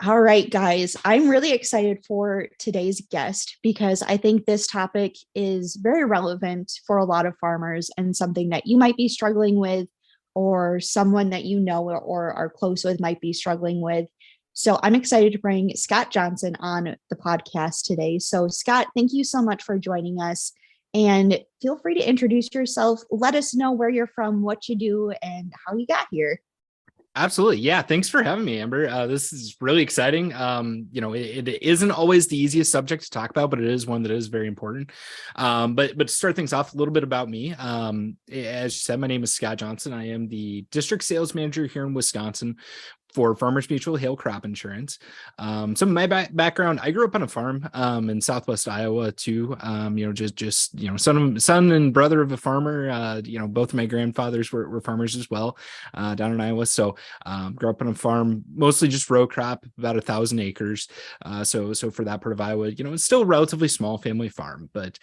All right, guys, I'm really excited for today's guest because I think this topic is very relevant for a lot of farmers and something that you might be struggling with, or someone that you know or are close with might be struggling with. So I'm excited to bring Scott Johnson on the podcast today. So, Scott, thank you so much for joining us. And feel free to introduce yourself. Let us know where you're from, what you do, and how you got here. Absolutely. Yeah. Thanks for having me, Amber. This is really exciting. It isn't always the easiest subject to talk about, but it is one that is very important. But to start things off, a little bit about me. As you said, my name is Scott Johnson. I am the district sales manager here in Wisconsin for Farmers Mutual Hail Crop Insurance. Some of my background, I grew up on a farm in Southwest Iowa too. Son and brother of a farmer. Both of my grandfathers were farmers as well down in Iowa. So grew up on a farm, mostly just row crop, about 1,000 acres. So for that part of Iowa, it's still a relatively small family farm. But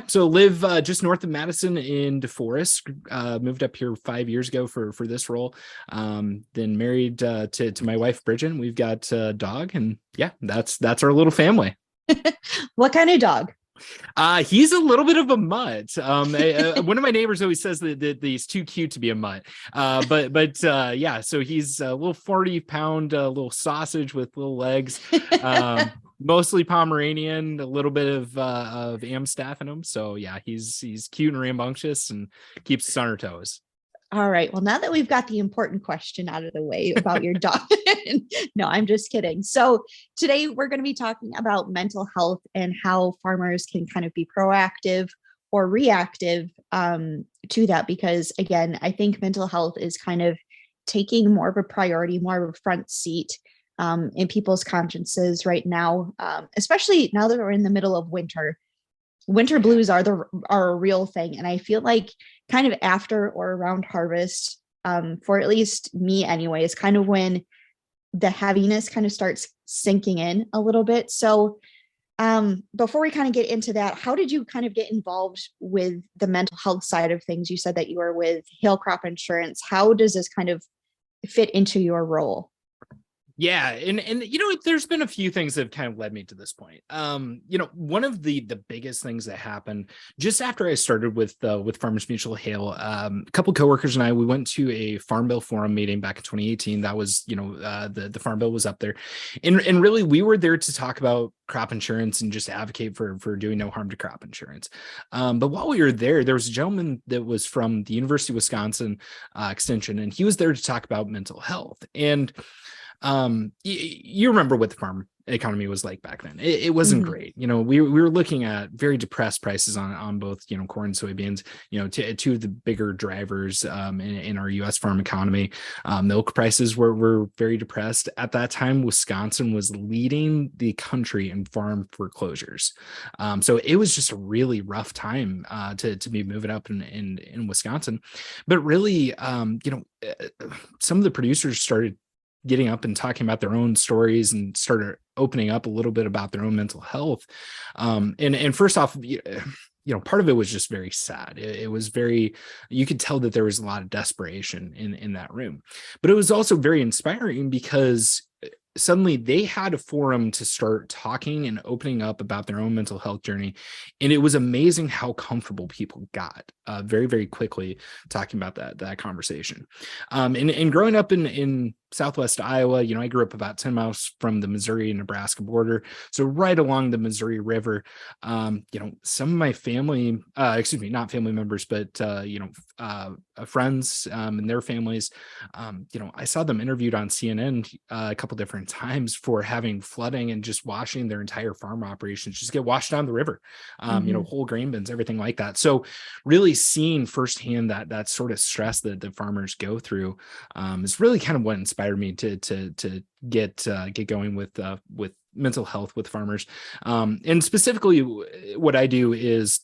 so live just north of Madison in DeForest. Moved up here 5 years ago for this role. Then married to my wife Bridget. We've got a dog, and yeah, that's our little family. What kind of dog? He's a little bit of a mutt. One of my neighbors always says that he's too cute to be a mutt. Yeah, so he's a little 40-pound little sausage with little legs. Mostly Pomeranian, a little bit of Amstaff in him. So yeah, he's cute and rambunctious and keeps us on our toes. All right. Well, now that we've got the important question out of the way about your dog, no, I'm just kidding. So today we're going to be talking about mental health and how farmers can kind of be proactive or reactive to that. Because again, I think mental health is kind of taking more of a priority, more of a front seat in people's consciences right now, especially now that we're in the middle of winter. Winter blues are a real thing, and I feel like kind of after or around harvest, for at least me anyway, is kind of when the heaviness kind of starts sinking in a little bit. So before we kind of get into that, how did you kind of get involved with the mental health side of things? You said that you were with Hail Crop Insurance. How does this kind of fit into your role? Yeah, and there's been a few things that have kind of led me to this point. One of the biggest things that happened just after I started with Farmers Mutual Hail, a couple of coworkers and we went to a Farm Bill Forum meeting back in 2018. That was, the Farm Bill was up there, and really we were there to talk about crop insurance and just advocate for doing no harm to crop insurance. But while we were there was a gentleman that was from the University of Wisconsin Extension, and he was there to talk about mental health. And you remember what the farm economy was like back then. It wasn't great. We were looking at very depressed prices on both, corn and soybeans, two of the bigger drivers in our US farm economy. Milk prices were very depressed. At that time, Wisconsin was leading the country in farm foreclosures. So it was just a really rough time to be moving up in Wisconsin. But really, some of the producers started getting up and talking about their own stories and started opening up a little bit about their own mental health. And first off, part of it was just very sad. It was very, you could tell that there was a lot of desperation in that room, but it was also very inspiring because suddenly they had a forum to start talking and opening up about their own mental health journey. And it was amazing how comfortable people got very, very quickly talking about that conversation. And growing up in Southwest Iowa, I grew up about 10 miles from the Missouri and Nebraska border. So right along the Missouri River, some of my family, not family members, but, friends and their families, I saw them interviewed on CNN a couple different times for having flooding and just washing their entire farm operations, just get washed down the river, whole grain bins, everything like that. So really seeing firsthand that sort of stress that the farmers go through is really kind of what inspired me to get going with mental health with farmers. And specifically what I do is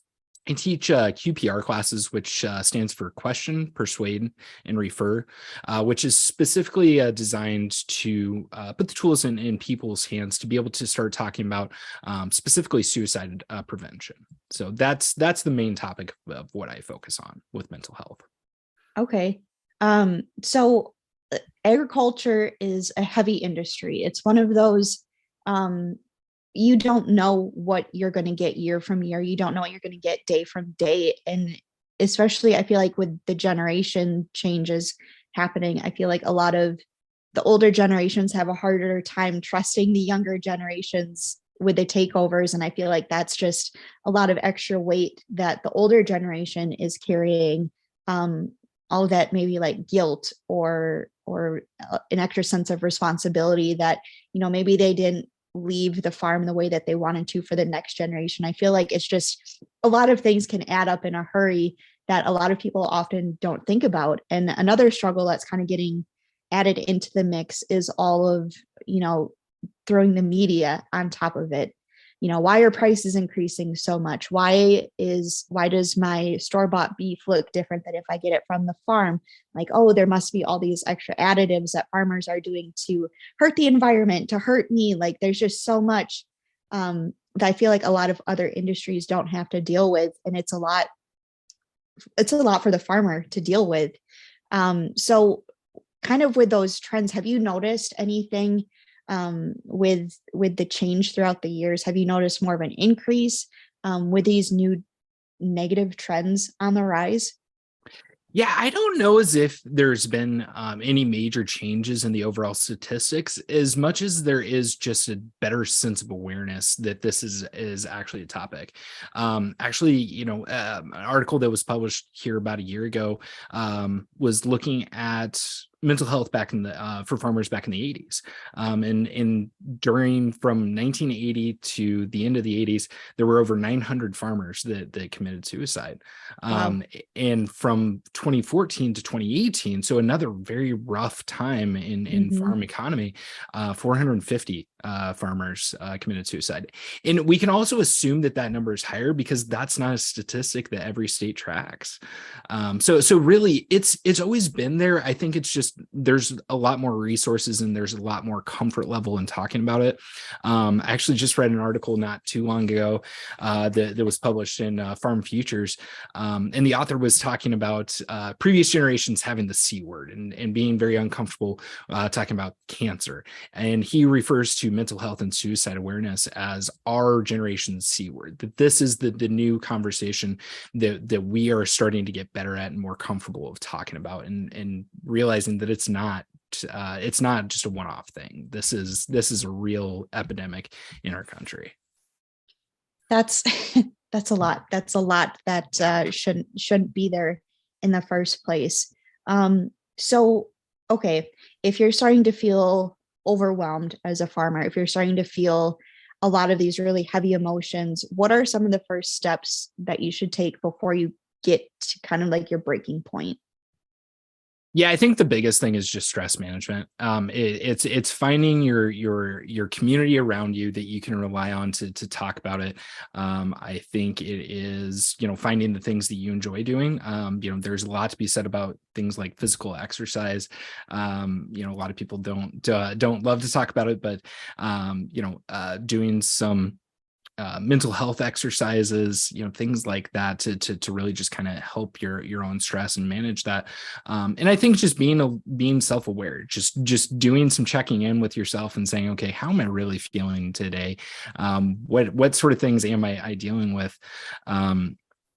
I teach QPR classes, which stands for Question, Persuade, and Refer, which is specifically designed to put the tools in people's hands to be able to start talking about specifically suicide prevention. So that's the main topic of what I focus on with mental health. Okay. So agriculture is a heavy industry. It's one of those, um, you don't know what you're going to get year from year. You don't know what you're going to get day from day. And especially, I feel like with the generation changes happening, I feel like a lot of the older generations have a harder time trusting the younger generations with the takeovers. And I feel like that's just a lot of extra weight that the older generation is carrying. All of that maybe like guilt or an extra sense of responsibility that, maybe they didn't leave the farm the way that they wanted to for the next generation. I feel like it's just a lot of things can add up in a hurry that a lot of people often don't think about. And another struggle that's kind of getting added into the mix is all of, throwing the media on top of it. Why are prices increasing so much? Why does my store-bought beef look different than if I get it from the farm? Like, oh, there must be all these extra additives that farmers are doing to hurt the environment, to hurt me. Like, there's just so much that I feel like a lot of other industries don't have to deal with, and it's a lot for the farmer to deal with. So kind of with those trends, have you noticed anything with the change throughout the years? Have you noticed more of an increase with these new negative trends on the rise? Yeah, I don't know as if there's been any major changes in the overall statistics, as much as there is just a better sense of awareness that this is actually a topic. Actually, an article that was published here about a year ago was looking at mental health back in the for farmers back in the 80s, and during from 1980 to the end of the 80s, there were over 900 farmers that committed suicide. Wow. And from 2014 to 2018, so another very rough time in Mhm. farm economy, 450 farmers committed suicide. And we can also assume that number is higher because that's not a statistic that every state tracks. So really, it's always been there. I think it's just there's a lot more resources and there's a lot more comfort level in talking about it. I actually just read an article not too long ago that was published in Farm Futures, and the author was talking about previous generations having the C word and being very uncomfortable talking about cancer. And he refers to mental health and suicide awareness as our generation's C word, that this is the new conversation that we are starting to get better at and more comfortable of talking about, and realizing that it's not just a one-off thing. This is a real epidemic in our country. That's that's a lot. That's a lot that shouldn't be there in the first place. So okay, if you're starting to feel overwhelmed as a farmer, if you're starting to feel a lot of these really heavy emotions, what are some of the first steps that you should take before you get to kind of like your breaking point? Yeah, I think the biggest thing is just stress management. It's finding your community around you that you can rely on to talk about it. I think it is, finding the things that you enjoy doing. There's a lot to be said about things like physical exercise. A lot of people don't love to talk about it, but doing some mental health exercises, things like that to really just kind of help your own stress and manage that. And I think just being self-aware, just doing some checking in with yourself and saying, okay, how am I really feeling today? What sort of things am I dealing with?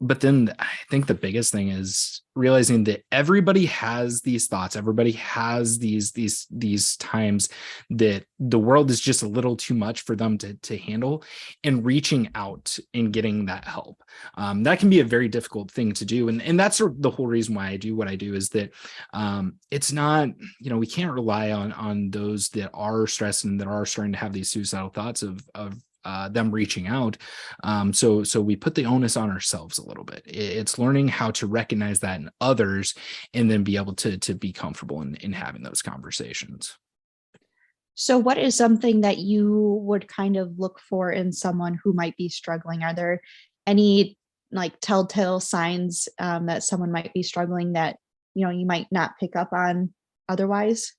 But then I think the biggest thing is realizing that everybody has these thoughts. Everybody has these times that the world is just a little too much for them to handle, and reaching out and getting that help. That can be a very difficult thing to do. And that's the whole reason why I do what I do, is that it's not, we can't rely on those that are stressed and that are starting to have these suicidal thoughts of them reaching out. So we put the onus on ourselves a little bit. It's learning how to recognize that in others, and then be able to be comfortable in having those conversations. So what is something that you would kind of look for in someone who might be struggling? Are there any like telltale signs that someone might be struggling that you might not pick up on otherwise?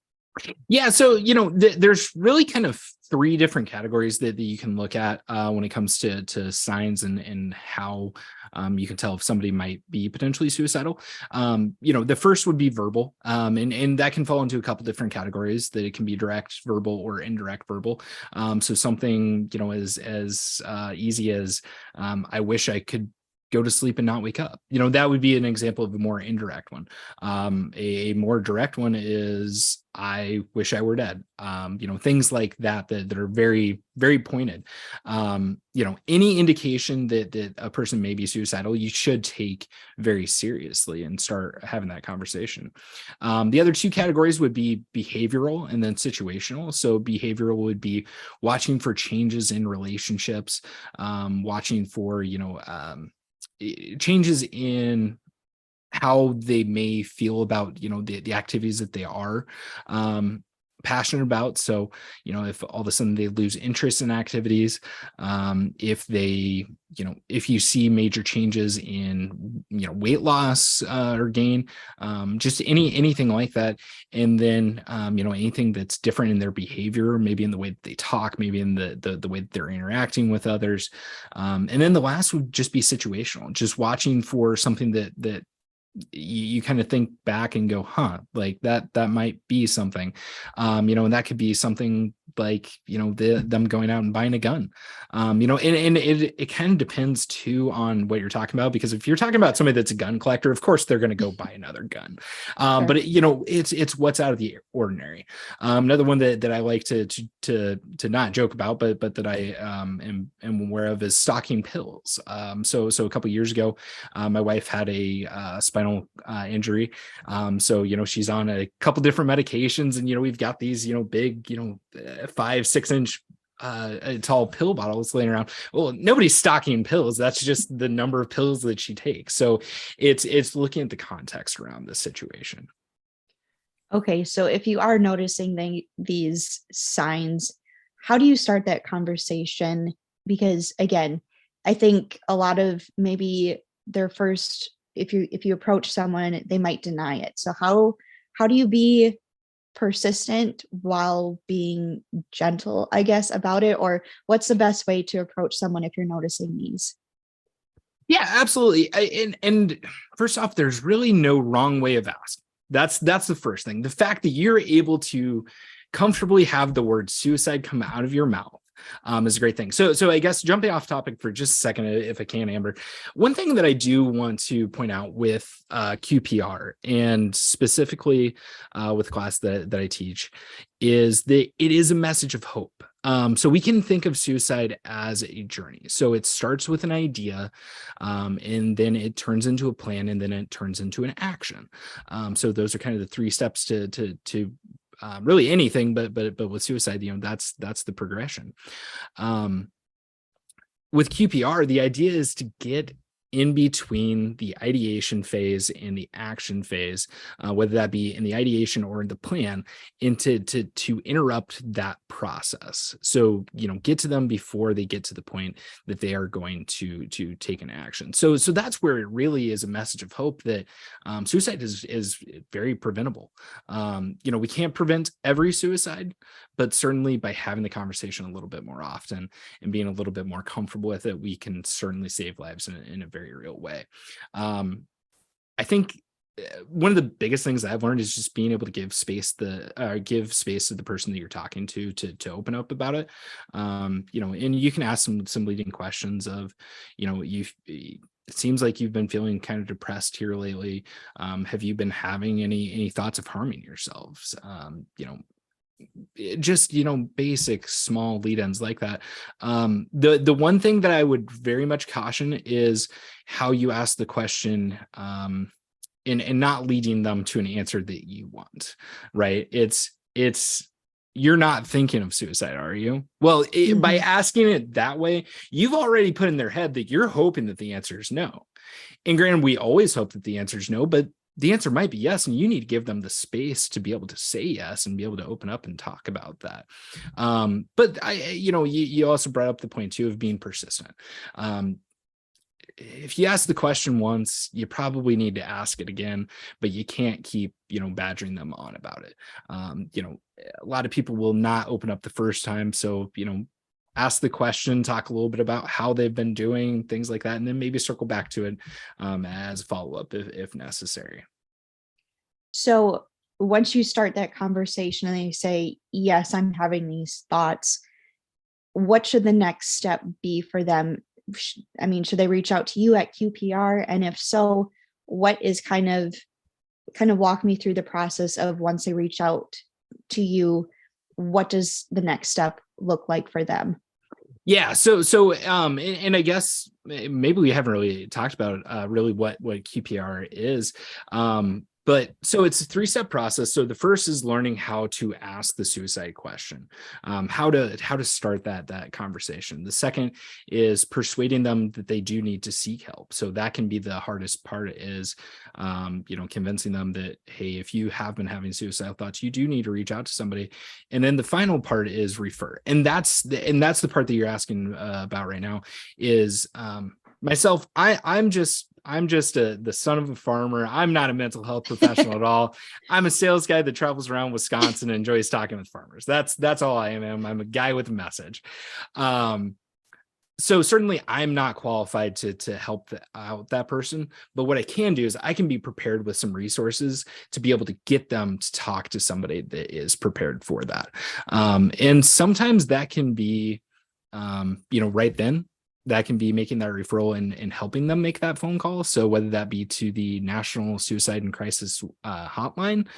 Yeah, so there's really kind of three different categories that you can look at when it comes to signs and how you can tell if somebody might be potentially suicidal. The first would be verbal, and that can fall into a couple different categories. That it can be direct verbal or indirect verbal. So something as easy as I wish I could go to sleep and not wake up. That would be an example of a more indirect one. A more direct one is I wish I were dead. Things like that are very, very pointed. Any indication that a person may be suicidal, you should take very seriously and start having that conversation. The other two categories would be behavioral and then situational. So behavioral would be watching for changes in relationships, watching for, changes in how they may feel about the activities that they are passionate about. So if all of a sudden they lose interest in activities, if they if you see major changes in weight loss or gain, just anything like that. And then anything that's different in their behavior, maybe in the way that they talk, maybe in the way that they're interacting with others. And then the last would just be situational, just watching for something that you kind of think back and go, like that might be something, and that could be something like, them going out and buying a gun, and it kind of depends too on what you're talking about, because if you're talking about somebody that's a gun collector, of course they're going to go buy another gun. Sure. But it's what's out of the ordinary. Another one that I like to not joke about, but that I am aware of is stocking pills. So a couple years ago, my wife had a spinal injury. So she's on a couple different medications, and we've got these big 5-6 inch tall pill bottles laying around. Well, nobody's stocking pills. That's just the number of pills that she takes. So it's looking at the context around the situation. Okay, so if you are noticing these signs, how do you start that conversation? Because again, I think a lot of maybe their first, if you approach someone, they might deny it. So how do you be persistent while being gentle, I guess, about it? Or what's the best way to approach someone if you're noticing these? Yeah, absolutely. And first off, there's really no wrong way of asking. That's the first thing. The fact that you're able to comfortably have the word suicide come out of your mouth is a great thing. So I guess jumping off topic for just a second, if I can, Amber, one thing that I do want to point out with QPR, and specifically with the class that I teach, is that it is a message of hope. So we can think of suicide as a journey. So it starts with an idea, and then it turns into a plan, and then it turns into an action. So those are kind of the three steps to really anything, but with suicide, that's the progression. With QPR, the idea is to get in between the ideation phase and the action phase, whether that be in the ideation or in the plan, and to interrupt that process. So, get to them before they get to the point that they are going to take an action. So that's where it really is a message of hope that suicide is very preventable. We can't prevent every suicide, but certainly by having the conversation a little bit more often and being a little bit more comfortable with it, we can certainly save lives in a very real way. I think one of the biggest things I've learned is just being able to give space to the person that you're talking to open up about it. And you can ask some leading questions of, it seems like you've been feeling kind of depressed here lately. Have you been having any thoughts of harming yourselves? Just basic small lead-ins like that. The one thing that I would very much caution is how you ask the question, and not leading them to an answer that you want, right? It's you're not thinking of suicide, are you? Well, by asking it that way, you've already put in their head that you're hoping that the answer is no. And granted, we always hope that the answer is no, but the answer might be yes, and you need to give them the space to be able to say yes and be able to open up and talk about that. But you also brought up the point too of being persistent. if you ask the question once, you probably need to ask it again, but you can't keep, badgering them on about it. A lot of people will not open up the first time. So, ask the question, talk a little bit about how they've been doing, things like that, and then maybe circle back to it as a follow-up if necessary. So once you start that conversation and they say, yes, I'm having these thoughts, what should the next step be for them? Should they reach out to you at QPR? And if so, what is kind of walk me through the process of once they reach out to you, what does the next step look like for them? Yeah. And I guess maybe we haven't really talked about really what QPR is. But so it's a 3-step process. So the first is learning how to ask the suicide question, how to start that conversation. The second is persuading them that they do need to seek help. So that can be the hardest part is, convincing them that, hey, if you have been having suicidal thoughts, you do need to reach out to somebody. And then the final part is refer. And that's the part that you're asking about right now is myself. I'm just the son of a farmer. I'm not a mental health professional at all. I'm a sales guy that travels around Wisconsin and enjoys talking with farmers. That's all I am. I'm a guy with a message. So certainly I'm not qualified to help out that person, but what I can do is I can be prepared with some resources to be able to get them to talk to somebody that is prepared for that. And sometimes that can be, right then. That can be making that referral and helping them make that phone call. So whether that be to the National Suicide and Crisis Hotline,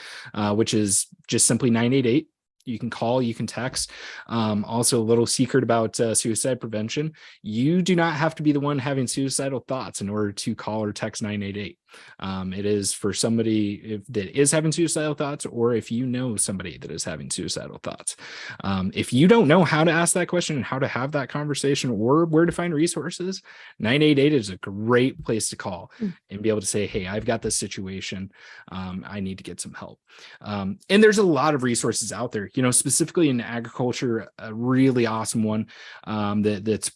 which is just simply 988. You can call, you can text. Also, a little secret about suicide prevention. You do not have to be the one having suicidal thoughts in order to call or text 988. It is for somebody that is having suicidal thoughts, or if you know somebody that is having suicidal thoughts. If you don't know how to ask that question and how to have that conversation or where to find resources, 988 is a great place to call and be able to say, hey, I've got this situation. I need to get some help. And there's a lot of resources out there, specifically in agriculture. A really awesome one that's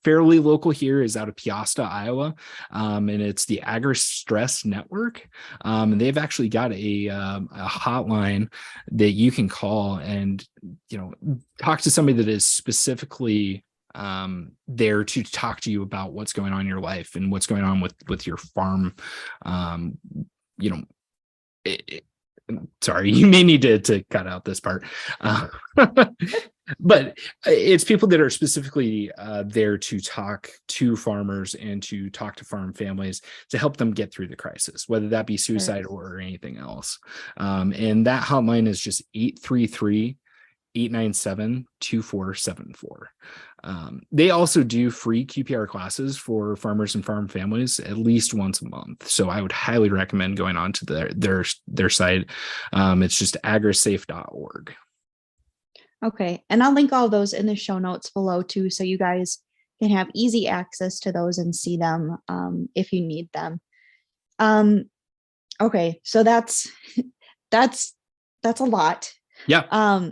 fairly local here is out of Peosta, Iowa, and it's the Agri-Stress Network. And they've actually got a hotline that you can call and talk to somebody that is specifically there to talk to you about what's going on in your life and what's going on with your farm. Sorry, you may need to cut out this part. But it's people that are specifically there to talk to farmers and to talk to farm families to help them get through the crisis, whether that be suicide or anything else. And that hotline is just 833-897-2474. They also do free QPR classes for farmers and farm families at least once a month. So I would highly recommend going on to their site. It's just agrisafe.org. Okay. And I'll link all those in the show notes below too, so you guys can have easy access to those and see them if you need them. Okay. So that's a lot. Yeah.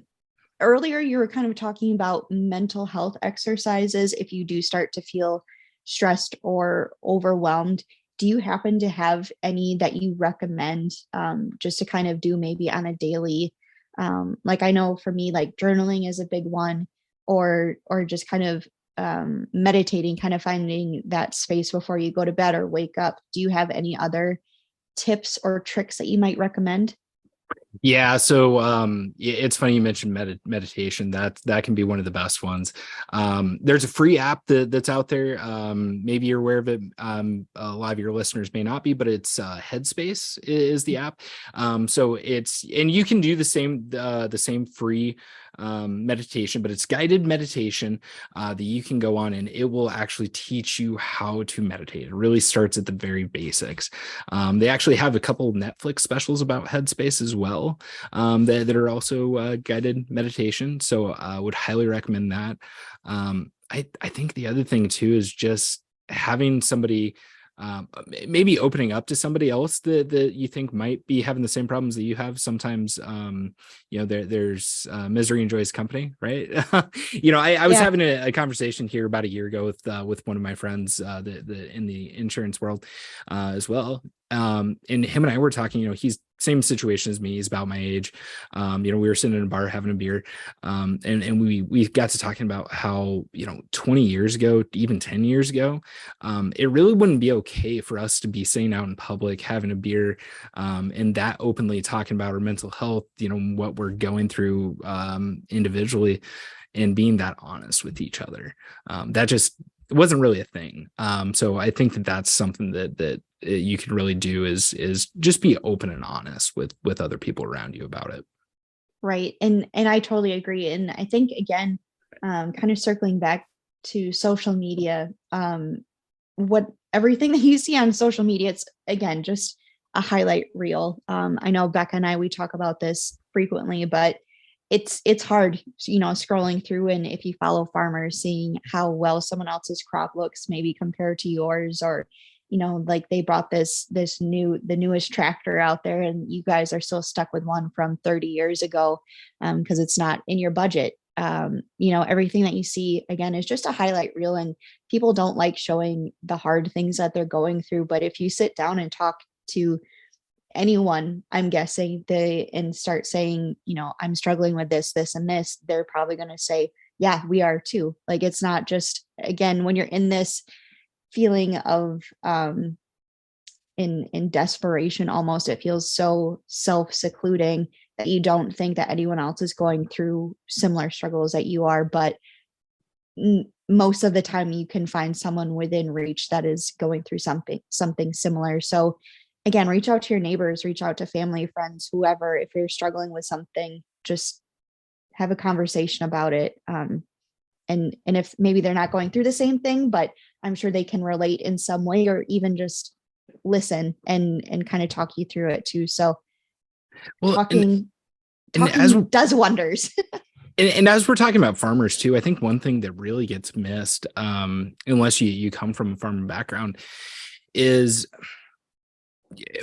Earlier you were kind of talking about mental health exercises if you do start to feel stressed or overwhelmed. Do you happen to have any that you recommend just to kind of do maybe on a daily, like I know for me, like journaling is a big one, or just kind of meditating, kind of finding that space before you go to bed or wake up. Do you have any other tips or tricks that you might recommend? Yeah. So it's funny you mentioned meditation. That can be one of the best ones. There's a free app that's out there. Maybe you're aware of it. A lot of your listeners may not be, but it's Headspace is the app. So and you can do the same free meditation, but it's guided meditation that you can go on and it will actually teach you how to meditate. It really starts at the very basics. They actually have a couple Netflix specials about Headspace as well that are also guided meditation. So I would highly recommend that. I think the other thing too is just having somebody maybe opening up to somebody else that you think might be having the same problems that you have. Sometimes, there's misery enjoys company, right? I was Yeah. having a conversation here about a year ago with one of my friends, in the insurance world, as well. And him and I were talking, he's same situation as me. He's about my age. We were sitting in a bar having a beer. And we got to talking about how, 20 years ago, even 10 years ago, it really wouldn't be okay for us to be sitting out in public, having a beer, and that openly talking about our mental health, what we're going through, individually, and being that honest with each other. That just wasn't really a thing. So I think that that's something that you can really do is just be open and honest with other people around you about it. Right. And I totally agree. And I think again, kind of circling back to social media, what everything that you see on social media, it's again just a highlight reel. I know Becca and I we talk about this frequently, but it's hard, scrolling through, and if you follow farmers, seeing how well someone else's crop looks, maybe compared to yours, or like they brought the newest tractor out there, and you guys are still stuck with one from 30 years ago, because it's not in your budget. Everything that you see again is just a highlight reel, and people don't like showing the hard things that they're going through. But if you sit down and talk to anyone, I'm guessing they and start saying, I'm struggling with this, and this, they're probably going to say, yeah, we are too. Like, it's not just, again, when you're in this feeling of, in desperation, almost, it feels so self-secluding that you don't think that anyone else is going through similar struggles that you are. But most of the time you can find someone within reach that is going through something similar. So again, reach out to your neighbors, reach out to family, friends, whoever. If you're struggling with something, just have a conversation about it. And if maybe they're not going through the same thing, but I'm sure they can relate in some way, or even just listen and kind of talk you through it too. So Well, talking and as does wonders. and as we're talking about farmers too, I think one thing that really gets missed, unless you come from a farming background, is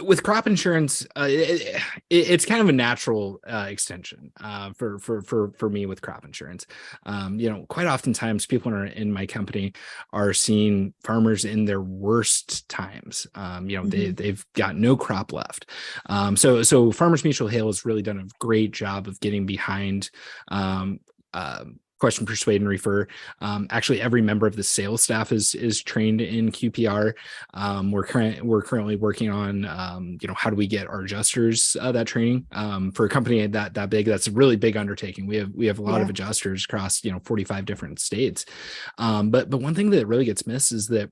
with crop insurance. It's kind of a natural extension for me with crop insurance. Quite oftentimes people in my company are seeing farmers in their worst times. They've got no crop left. So Farmers Mutual Hail has really done a great job of getting behind question, persuade, and refer. Actually, every member of the sales staff is trained in QPR. We're currently working on how do we get our adjusters that training. For a company that big, that's a really big undertaking. We have a lot of adjusters across 45 different states. But one thing that really gets missed is that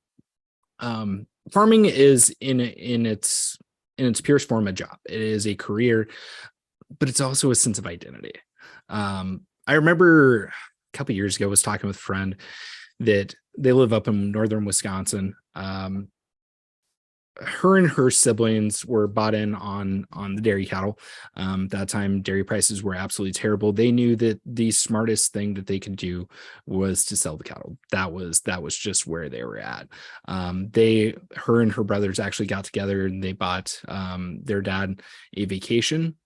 farming is in its purest form a job. It is a career, but it's also a sense of identity. I remember a couple of years ago, I was talking with a friend that they live up in northern Wisconsin. Her and her siblings were bought in on the dairy cattle. That time, dairy prices were absolutely terrible. They knew that the smartest thing that they could do was to sell the cattle. That was just where they were at. Her and her brothers actually got together and they bought their dad a vacation,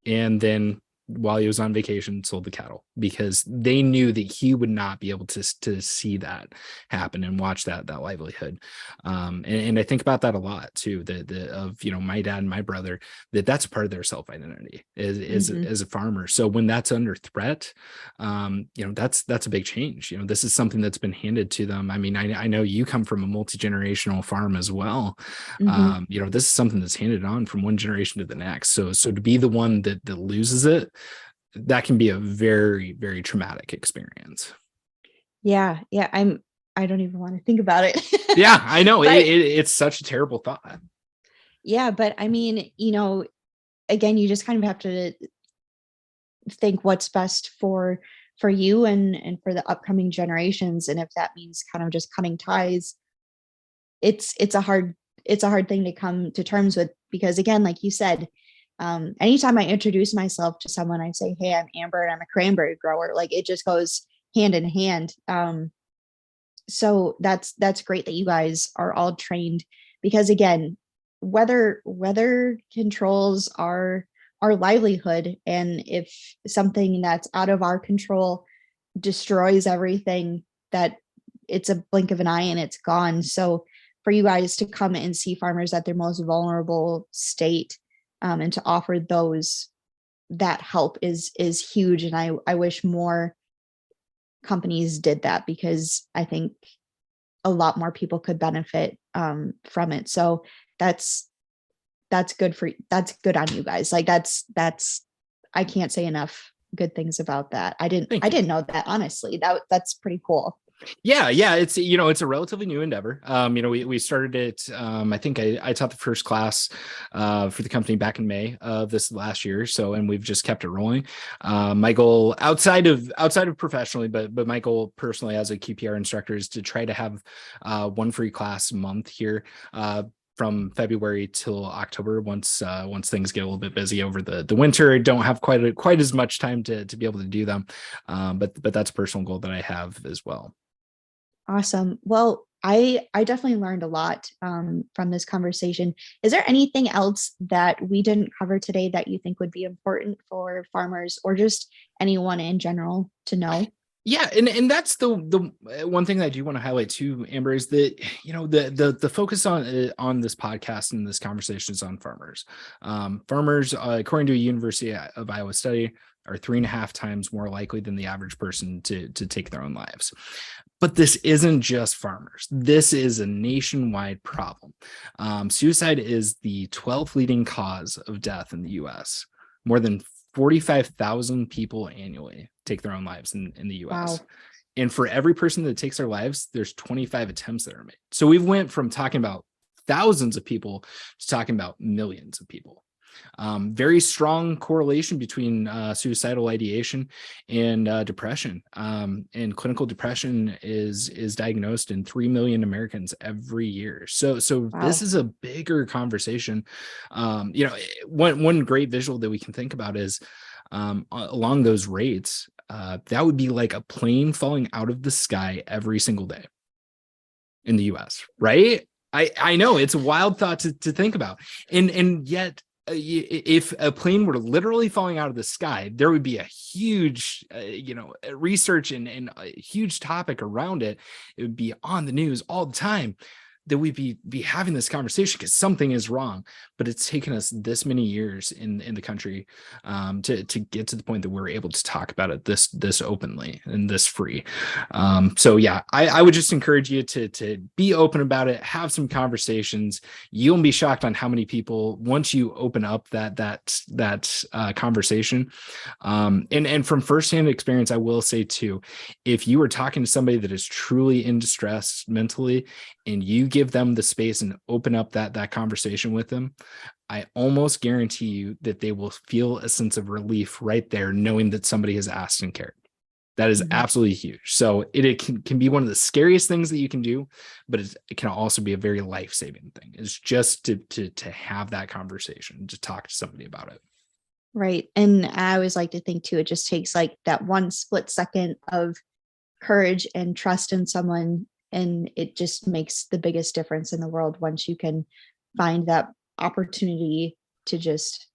and then while he was on vacation, sold the cattle, because they knew that he would not be able to see that happen and watch that livelihood. And I think about that a lot too, of my dad and my brother, that's part of their self-identity is as a farmer. So when that's under threat, that's a big change. This is something that's been handed to them. I mean, I know you come from a multi-generational farm as well. This is something that's handed on from one generation to the next. So to be the one that loses it, that can be a very, very traumatic experience. Yeah. I don't even want to think about it. Yeah, I know. But, it's such a terrible thought. Yeah. But I mean, again, you just kind of have to think what's best for you and for the upcoming generations. And if that means kind of just cutting ties, it's a hard thing to come to terms with, because again, like you said, anytime I introduce myself to someone, I say, hey, I'm Amber and I'm a cranberry grower. Like, it just goes hand in hand. So that's great that you guys are all trained because again, weather controls our livelihood, and if something that's out of our control destroys everything, that it's a blink of an eye and it's gone. So for you guys to come and see farmers at their most vulnerable state, and to offer that help is huge. And I wish more companies did that, because I think a lot more people could benefit from it. So that's that's good on you guys. Like that's I can't say enough good things about that. I Thank you. didn't know that, honestly. That's pretty cool. Yeah, it's it's a relatively new endeavor. We started it. I think I taught the first class for the company back in May of this last year. So, and we've just kept it rolling. My goal outside of professionally, but my goal personally as a QPR instructor is to try to have one free class a month here. From February till October, once things get a little bit busy over the winter, I don't have quite as much time to be able to do them, but that's a personal goal that I have as well. Awesome. Well, I definitely learned a lot from this conversation. Is there anything else that we didn't cover today that you think would be important for farmers or just anyone in general to know? Yeah, and that's the one thing that I do want to highlight too, Amber, is that the focus on this podcast and this conversation is on farmers. Farmers, according to a University of Iowa study, are 3.5 times more likely than the average person to take their own lives. But this isn't just farmers. This is a nationwide problem. Suicide is the 12th leading cause of death in the U.S. More than 45,000 people annually take their own lives in the US. Wow. And for every person that takes their lives, there's 25 attempts that are made. So we went from talking about thousands of people to talking about millions of people. Very strong correlation between suicidal ideation and depression. And clinical depression is diagnosed in 3 million Americans every year. So wow. This is a bigger conversation. One great visual that we can think about is along those rates, that would be like a plane falling out of the sky every single day in the US, right? I know it's a wild thought to think about. And yet, if a plane were literally falling out of the sky, there would be a huge, research and a huge topic around it. It would be on the news all the time, that we'd be having this conversation because something is wrong. But it's taken us this many years in the country to get to the point that we're able to talk about it this openly and this free. So yeah, I would just encourage you to be open about it, have some conversations. You'll be shocked on how many people, once you open up that conversation, and from firsthand experience, I will say too, if you are talking to somebody that is truly in distress mentally, and you give them the space and open up that conversation with them, I almost guarantee you that they will feel a sense of relief right there, knowing that somebody has asked and cared. That is absolutely huge. So it can be one of the scariest things that you can do, but it can also be a very life-saving thing. It's just to have that conversation, to talk to somebody about it. Right. And I always like to think too, it just takes like that one split second of courage and trust in someone, and it just makes the biggest difference in the world once you can find that opportunity to just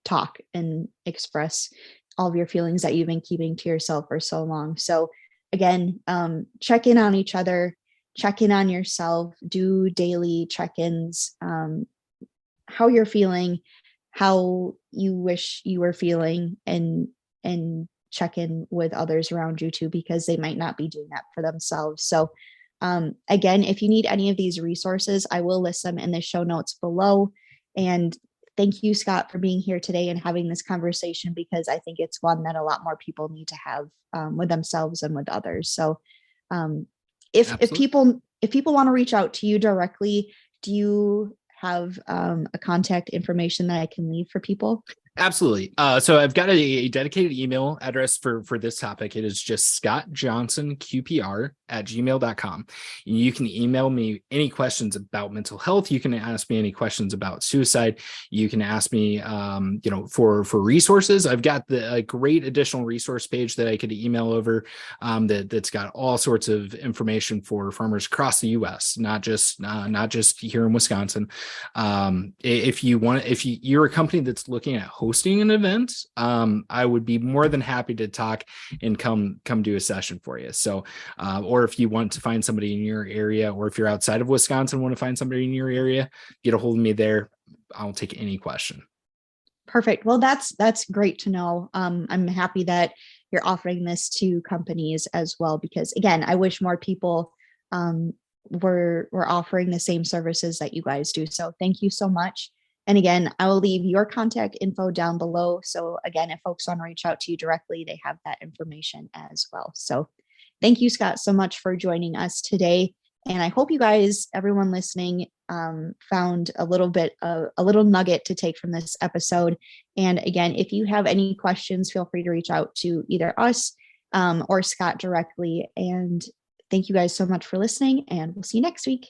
talk and express all of your feelings that you've been keeping to yourself for so long. So again, check in on each other, check in on yourself, do daily check-ins, how you're feeling, how you wish you were feeling, and check in with others around you too, because they might not be doing that for themselves. So again, if you need any of these resources, I will list them in the show notes below. And thank you, Scott, for being here today and having this conversation, because I think it's one that a lot more people need to have with themselves and with others. So if people want to reach out to you directly, do you have a contact information that I can leave for people? Absolutely. So I've got a dedicated email address for this topic. It is just scottjohnsonqpr@gmail.com. You can email me any questions about mental health. You can ask me any questions about suicide. You can ask me, for resources. I've got a great additional resource page that I could email over, that's got all sorts of information for farmers across the U.S., not just here in Wisconsin. If you're a company that's looking at hosting an event, I would be more than happy to talk and come do a session for you. So, or if you want to find somebody in your area, or if you're outside of Wisconsin, want to find somebody in your area, get a hold of me there. I'll take any question. Perfect. Well, that's great to know. I'm happy that you're offering this to companies as well, because again, I wish more people were offering the same services that you guys do. So thank you so much. And again, I will leave your contact info down below. So again, if folks want to reach out to you directly, they have that information as well. So thank you, Scott, so much for joining us today. And I hope you guys, everyone listening, found a little nugget to take from this episode. And again, if you have any questions, feel free to reach out to either us or Scott directly. And thank you guys so much for listening, and we'll see you next week.